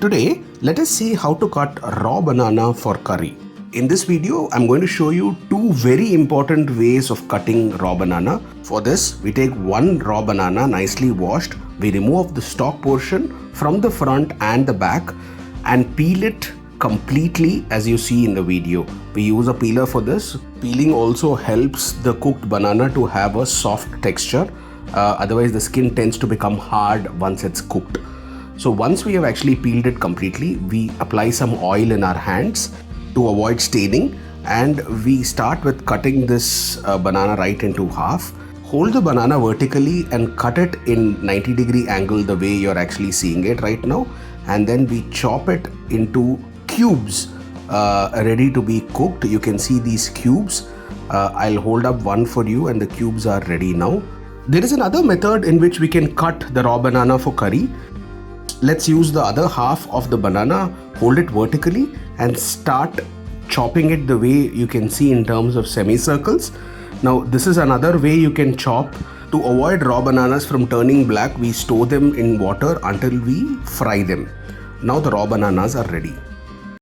Today, let us see how to cut raw banana for curry. In this video, I'm going to show you two very important ways of cutting raw banana. For this, we take one raw banana nicely washed. We remove the stalk portion from the front and the back and peel it completely as you see in the video. We use a peeler for this. Peeling also helps the cooked banana to have a soft texture. Otherwise, the skin tends to become hard once it's cooked. So once we have actually peeled it completely, we apply some oil in our hands to avoid staining, and we start with cutting this banana right into half. Hold the banana vertically and cut it in 90-degree angle the way you're actually seeing it right now, and then we chop it into cubes ready to be cooked. You can see these cubes. I'll hold up one for you and the cubes are ready now. There is another method in which we can cut the raw banana for curry. Let's use the other half of the banana, hold it vertically and start chopping it the way you can see in terms of semicircles. Now this is another way you can chop. To avoid raw bananas from turning black, we store them in water until we fry them. Now the raw bananas are ready.